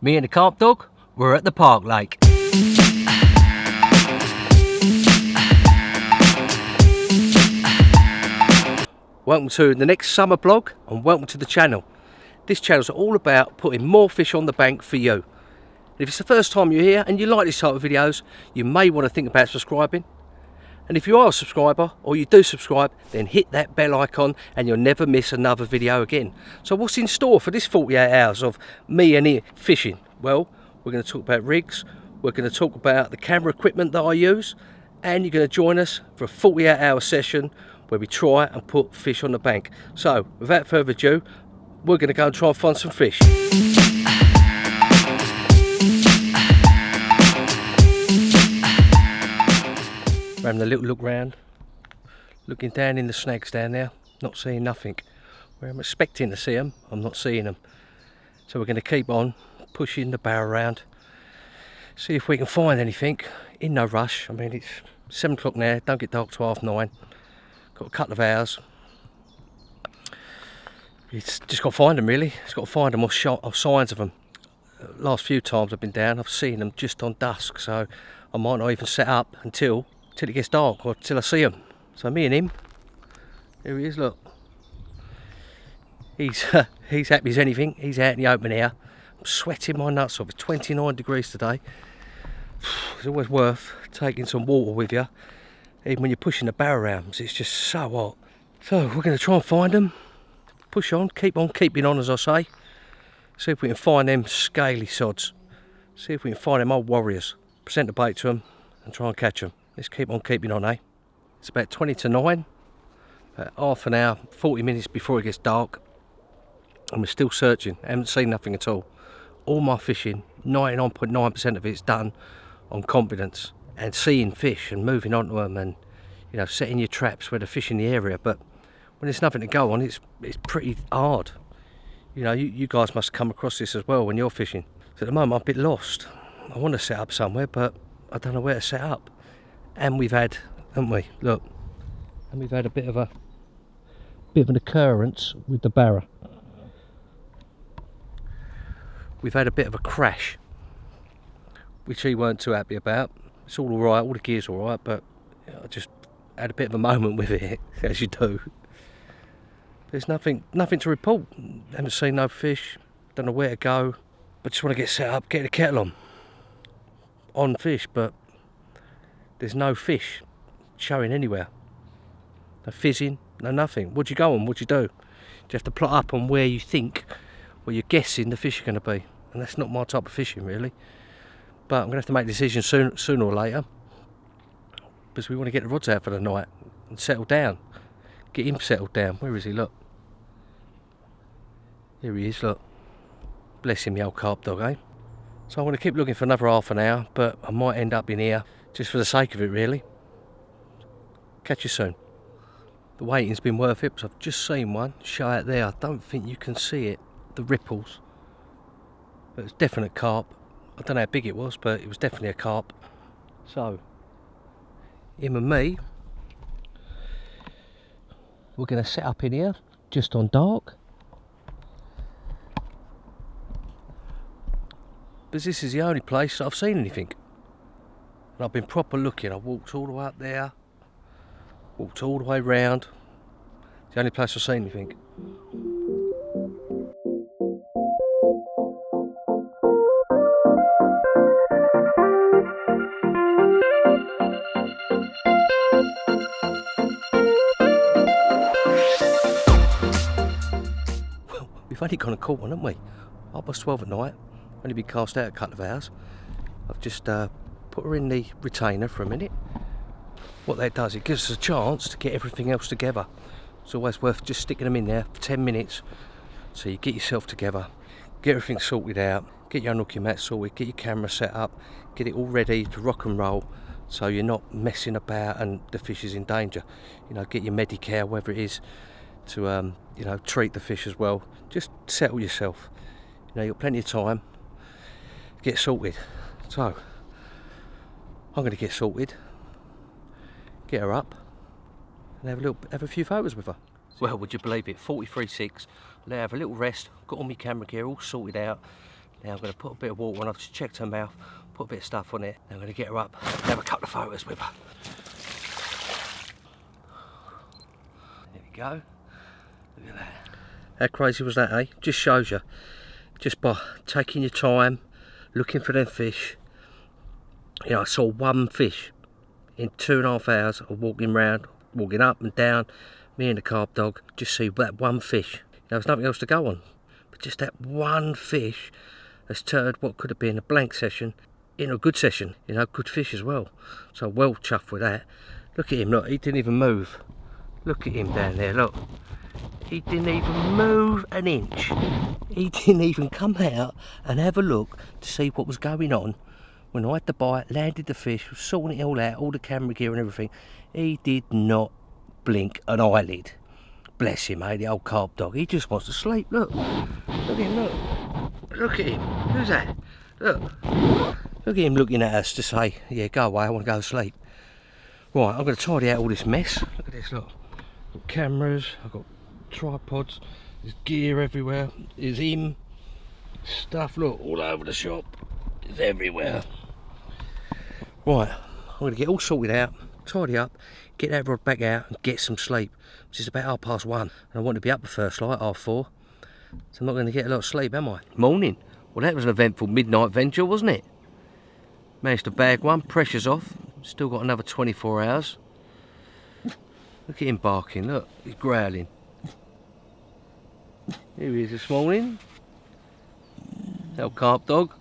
Me and the carp dog, we're at the park lake. Welcome to the next summer vlog and welcome to the channel. This channel is all about putting more fish on the bank for you. And if it's the first time you're here and you like this type of videos, you may want to think about subscribing. And if you are a subscriber or you do subscribe, then hit that bell icon and you'll never miss another video again. So what's in store for this 48 hours of me and it fishing? Well, we're going to talk about rigs, we're going to talk about the camera equipment that I use, and you're going to join us for a 48-hour session where we try and put fish on the bank. So without further ado, we're going to go and try and find some fish. We're having a little look round, looking down in the snags down there, not seeing nothing. Where I'm expecting to see them, I'm not seeing them. So we're going to keep on pushing the barrel around, see if we can find anything. In no rush. I mean, it's 7 o'clock now, don't get dark till 9:30. Got a couple of hours. It's just got to find them really. It's got to find them or signs of them. Last few times I've been down, I've seen them just on dusk, so I might not even set up until it gets dark or till I see him. So me and him, here he is, look. He's happy as anything. He's out in the open air. I'm sweating my nuts off. It's 29 degrees today. It's always worth taking some water with you, even when you're pushing the barrel around. It's just so hot. So we're going to try and find them. Push on keeping on, as I say. See if we can find them scaly sods. See if we can find them old warriors. Present the bait to them and try and catch them. Let's keep on keeping on, eh? It's about 20 to 9, about half an hour, 40 minutes before it gets dark, and we're still searching. I haven't seen nothing at all. All my fishing, 99.9% of it's done on confidence and seeing fish and moving onto them and, you know, setting your traps where the fish in the area. But when there's nothing to go on, it's pretty hard. You know, you guys must come across this as well when you're fishing. So at the moment I'm a bit lost. I want to set up somewhere, but I don't know where to set up. And we've had, haven't we? Look, and we've had a bit of an occurrence with the barra. We've had a bit of a crash, which he weren't too happy about. It's all right, all the gear's all right, but you know, I just had a bit of a moment with it, as you do. There's nothing to report. Haven't seen no fish. Don't know where to go. But just want to get set up, get the kettle on fish, but there's no fish showing anywhere. No fizzing, no nothing. What'd you go on? What'd you do? Do you have to plot up on where you think, where you're guessing the fish are going to be? And that's not my type of fishing really. But I'm going to have to make a decision sooner or later, because we want to get the rods out for the night and settle down. Get him settled down. Where is he? Look. Here he is, look. Bless him, the old carp dog, eh? So I'm going to keep looking for another half an hour, but I might end up in here just for the sake of it really. Catch you soon. The waiting's been worth it, because I've just seen one show out there. I don't think you can see it, the ripples. But it's definite carp. I don't know how big it was, but it was definitely a carp. So, him and me, we're going to set up in here, just on dark. Because this is the only place I've seen anything. And I've been proper looking. I walked all the way up there, walked all the way round. It's the only place I've seen anything. Well, we've only gone and caught one, haven't we? 12:30 at night. Only been cast out a couple of hours. I've just put her in the retainer for a minute. What that does, it gives us a chance to get everything else together. It's always worth just sticking them in there for 10 minutes so you get yourself together, get everything sorted out, get your unhooking mat sorted, get your camera set up, get it all ready to rock and roll so you're not messing about and the fish is in danger. You know, get your Medicare, whatever it is, to you know, treat the fish as well. Just settle yourself. You know, you've got plenty of time. Get sorted. So I'm going to get sorted, get her up, and have a few photos with her. Well, would you believe it? 43.6. Let her have a little rest. Got all my camera gear all sorted out. Now I'm going to put a bit of water on. I've just checked her mouth, put a bit of stuff on it. Now I'm going to get her up and have a couple of photos with her. There we go. Look at that. How crazy was that, eh? Just shows you. Just by taking your time, looking for them fish. You know, I saw one fish in 2.5 hours of walking round, walking up and down, me and the carp dog, just see that one fish. There was nothing else to go on, but just that one fish has turned what could have been a blank session into a good session, you know, good fish as well. So well chuffed with that. Look at him, look, he didn't even move. Look at him down there, look. He didn't even move an inch. He didn't even come out and have a look to see what was going on. When I had the bite, landed the fish, was sorting it all out, all the camera gear and everything, he did not blink an eyelid. Bless him, eh, the old carp dog. He just wants to sleep, look. Look at him, look. Look at him. Who's that? Look. Look at him looking at us to say, yeah, go away, I want to go to sleep. Right, I'm going to tidy out all this mess. Look at this, look. I've got cameras, I've got tripods, there's gear everywhere, there's him, stuff, look, all over the shop. It's everywhere. Right, I'm going to get all sorted out, tidy up, get that rod back out and get some sleep, which is about 1:30. And I want to be up the first light, 4:30, so I'm not going to get a lot of sleep, am I? Morning. Well, that was an eventful midnight venture, wasn't it? Managed to bag one, pressure's off, still got another 24 hours. Look at him barking, look, he's growling. Here he is this morning. Old carp dog.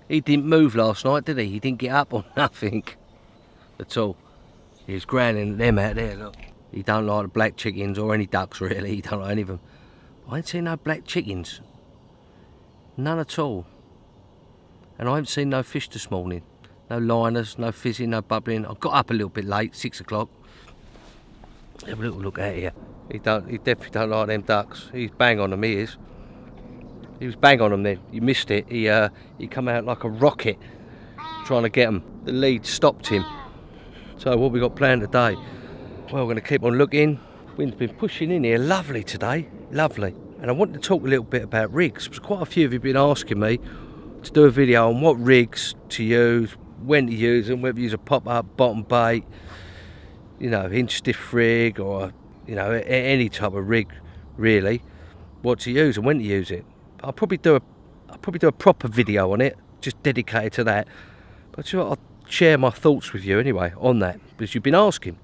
He didn't move last night, did he? He didn't get up or nothing at all. He was growling at them out there, look. He don't like the black chickens or any ducks really, he don't like any of them. I ain't seen no black chickens. None at all. And I haven't seen no fish this morning. No liners, no fizzing, no bubbling. I got up a little bit late, 6 o'clock. Have a little look at here. He definitely don't like them ducks. He's bang on them, he is. He was bang on them then. You missed it. He come out like a rocket trying to get them. The lead stopped him. So what we got planned today? Well, we're going to keep on looking. Wind's been pushing in here. Lovely today. Lovely. And I want to talk a little bit about rigs. Because quite a few of you have been asking me to do a video on what rigs to use, when to use them, whether you use a pop-up, bottom bait, you know, hinge stiff rig, or, you know, any type of rig, really. What to use and when to use it. I'll probably do a proper video on it, just dedicated to that. But you know, I'll share my thoughts with you anyway on that, because you've been asking.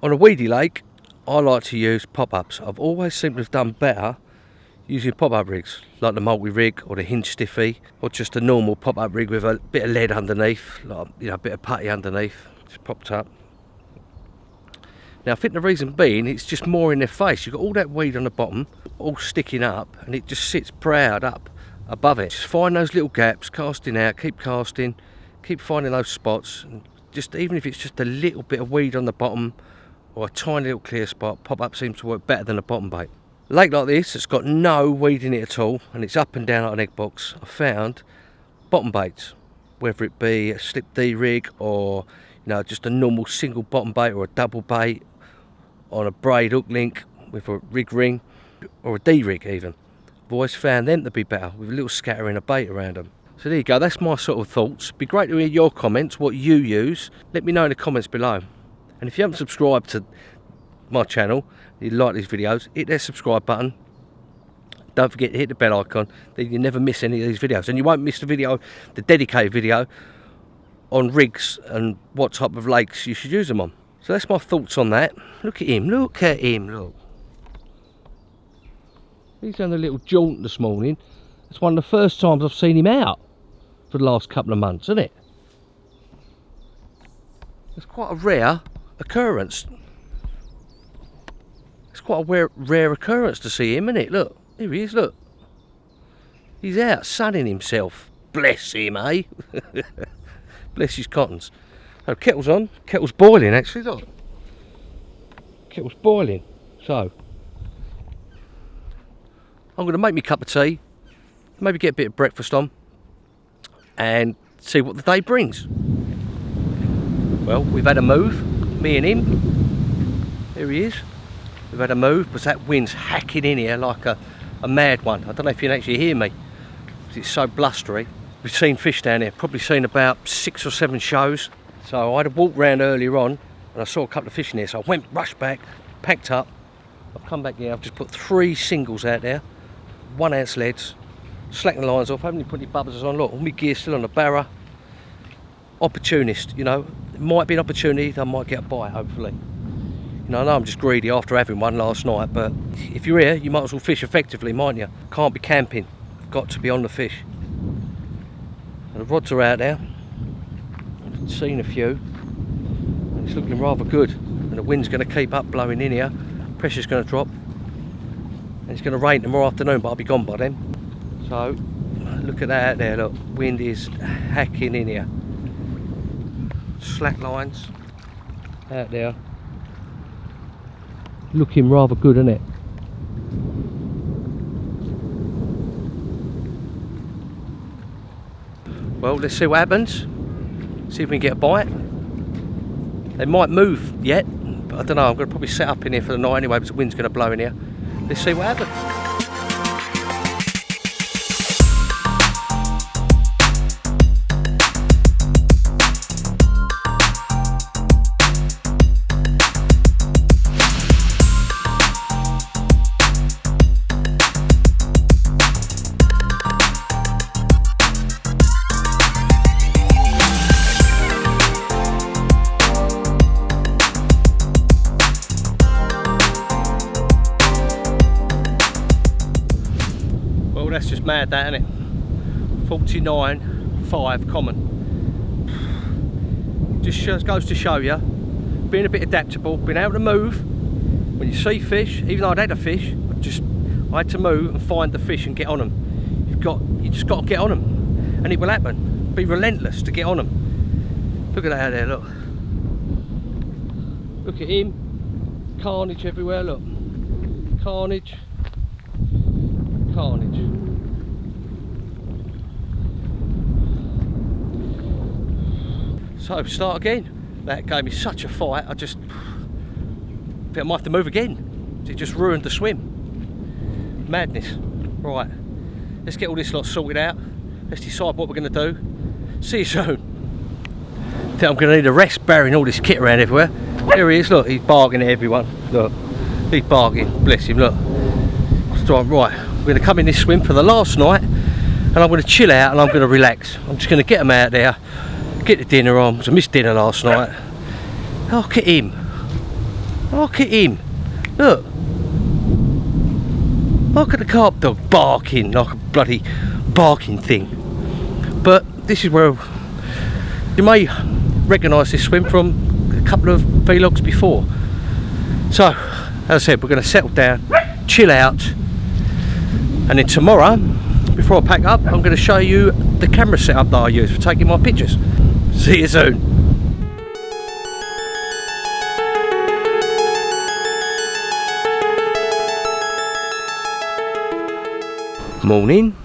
On a weedy lake, I like to use pop-ups. I've always seemed to have done better using pop-up rigs, like the multi-rig or the hinge stiffy, or just a normal pop-up rig with a bit of lead underneath, like, you know, a bit of putty underneath, just popped up. Now I think the reason being, it's just more in their face. You've got all that weed on the bottom, all sticking up, and it just sits proud up above it. Just find those little gaps, casting out, keep casting, keep finding those spots, and just even if it's just a little bit of weed on the bottom, or a tiny little clear spot, pop-up seems to work better than a bottom bait. A lake like this, it's got no weed in it at all, and it's up and down like an egg box. I found bottom baits, whether it be a slip D rig, or, you know, just a normal single bottom bait, or a double bait, on a braid hook link with a rig ring, or a D rig even. I've always found them to be better, with a little scattering of bait around them. So there you go, that's my sort of thoughts. Be great to hear your comments, what you use. Let me know in the comments below. And if you haven't subscribed to my channel, you like these videos, hit that subscribe button. Don't forget to hit the bell icon, then you never miss any of these videos. And you won't miss the video, the dedicated video on rigs and what type of lakes you should use them on. So that's my thoughts on that. Look at him, look at him, look. He's done a little jaunt this morning. It's one of the first times I've seen him out for the last couple of months, isn't it? It's quite a rare occurrence. It's quite a rare occurrence to see him, isn't it? Look, here he is, look. He's out sunning himself. Bless him, eh? Bless his cottons. So kettle's on, kettle's boiling actually, look. Kettle's boiling. So, I'm going to make me a cup of tea, maybe get a bit of breakfast on, and see what the day brings. Well, we've had a move, me and him. Here he is. We've had a move, because that wind's hacking in here like a mad one. I don't know if you can actually hear me. It's so blustery. We've seen fish down here, probably seen about 6 or 7 shows. So I had a walk round earlier on and I saw a couple of fish in here, so I went, rushed back, packed up. I've come back here, I've just put 3 singles out there, 1 ounce leads, slacking the lines off, haven't even put any bubbers on. Look, all my gear's still on the barra. Opportunist, you know, it might be an opportunity that I might get a bite, hopefully. You know, I know I'm just greedy after having one last night, but if you're here, you might as well fish effectively, mightn't you? Can't be camping, got to be on the fish. And the rods are out there, I've seen a few, and it's looking rather good. And the wind's going to keep up blowing in here, pressure's going to drop, and it's going to rain tomorrow afternoon, but I'll be gone by then. So, look at that out there, look, wind is hacking in here. Slack lines out there. Looking rather good, isn't it? Well, let's see what happens. See if we can get a bite. They might move yet, but I don't know. I'm going to probably set up in here for the night anyway because the wind's going to blow in here. Let's see what happens. That's just mad, that, isn't it? 49.5 common. Just goes to show you, being a bit adaptable, being able to move when you see fish. Even though I'd had a fish, I had to move and find the fish and get on them. You just got to get on them, and it will happen. Be relentless to get on them. Look at that out there, look. Look at him. Carnage everywhere, look. Carnage. Carnage. So start again. That gave me such a fight. I just think I might have to move again. It just ruined the swim. Madness. Right, let's get all this lot sorted out. Let's decide what we're going to do. See you soon. I think I'm going to need a rest burying all this kit around everywhere. There he is. Look, he's barking at everyone. Look, he's barking. Bless him. Look. So, right, we're going to come in this swim for the last night, and I'm going to chill out and I'm going to relax. I'm just going to get them out there. Get the dinner on, because I missed dinner last night. Look at him. Look at him. Look. Look at the carp dog barking like a bloody barking thing. But this is where you may recognise this swim from a couple of vlogs before. So, as I said, we're going to settle down, chill out, and then tomorrow, before I pack up, I'm going to show you the camera setup that I use for taking my pictures. See you soon. Morning.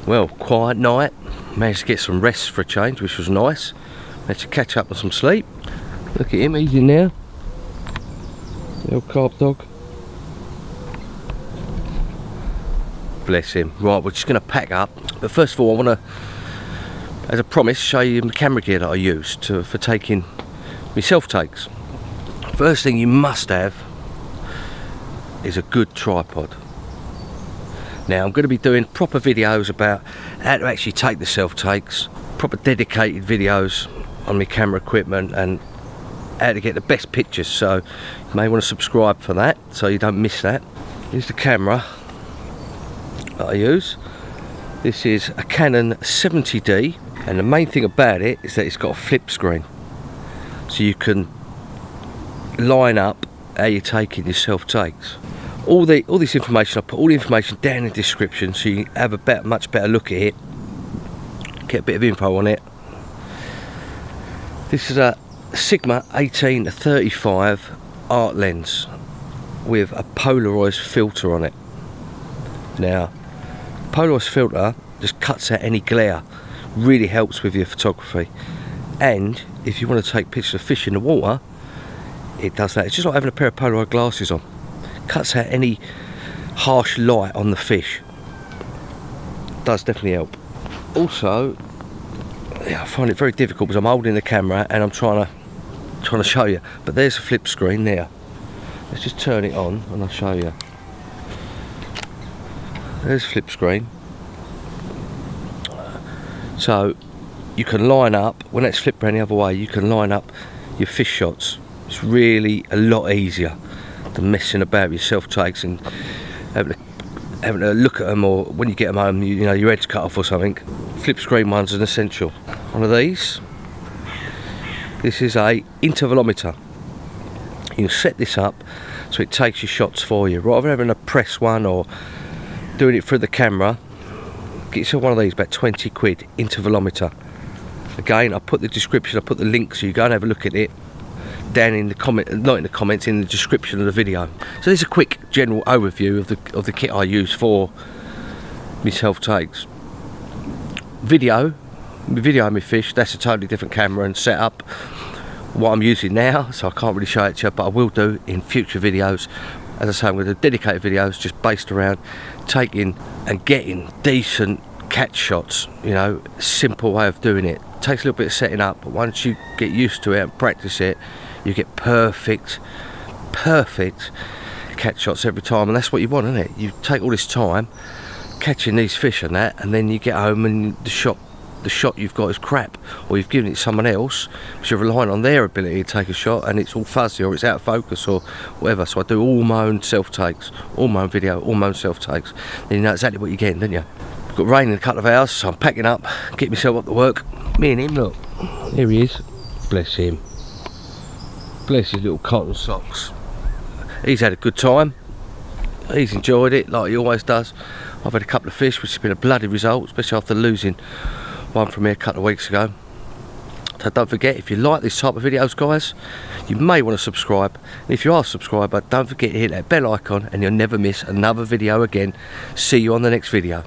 Well, quiet night. Managed to get some rest for a change, which was nice. Managed to catch up on some sleep. Look at him, he's in there. The old carp dog. Bless him. Right, we're just going to pack up. But first of all, I want to, as I promised, show you the camera gear that I use for taking my self-takes. First thing you must have is a good tripod. Now I'm going to be doing proper videos about how to actually take the self-takes, proper dedicated videos on my camera equipment and how to get the best pictures, so you may want to subscribe for that so you don't miss that. Here's the camera that I use. This is a Canon 70D, and the main thing about it is that it's got a flip screen, so you can line up how you're taking your self-takes. All this information, I put all the information down in the description so you have a much better look at it, get a bit of info on it. This is a Sigma 18-35 art lens with a polarized filter on it. Now, polarized filter just cuts out any glare, really helps with your photography, and if you want to take pictures of fish in the water, it does that. It's just like having a pair of polarized glasses on. Cuts out any harsh light on the fish. does definitely help. Also, yeah, I find it very difficult because I'm holding the camera and I'm trying to show you, but there's a flip screen there. Let's just turn it on and I'll show you. There's a flip screen. So you can line up, when it's flipped around the other way, you can line up your fish shots. It's really a lot easier than messing about with your self-takes and having to look at them, or when you get them home, you know, your head's cut off or something. Flip screen one's an essential. One of these. This is a Intervalometer. You can set this up so it takes your shots for you. Rather than having to press one or doing it through the camera, get yourself one of these, about 20 quid, Intervalometer. Again, I put the description, I put the link so you go and have a look at it down in the comment, not in the comments, in the description of the video. So there's a quick general overview of the kit I use for my self-takes. Video my fish, that's a totally different camera and setup. What I'm using now, so I can't really show it to you, but I will do in future videos. As I say, I'm going to do dedicated videos just based around taking and getting decent catch shots. You know, simple way of doing it. Takes a little bit of setting up, but once you get used to it and practice it, you get perfect catch shots every time, and that's what you want, isn't it? You take all this time catching these fish and that, and then you get home and the shot you've got is crap, or you've given it to someone else because you're relying on their ability to take a shot and it's all fuzzy or it's out of focus or whatever. So I do all my own self-takes, all my own video, all my own self-takes. Then you know exactly what you're getting, don't you? I've got rain in a couple of hours, so I'm packing up, getting myself up to work. Me and him, look, here he is. Bless him. Bless his little cotton socks. He's had a good time. He's enjoyed it like he always does. I've had a couple of fish, which has been a bloody result, especially after losing one from here a couple of weeks ago. So don't forget, if you like this type of videos, guys, you may want to subscribe. And if you are a subscriber, don't forget to hit that bell icon and you'll never miss another video again. See you on the next video.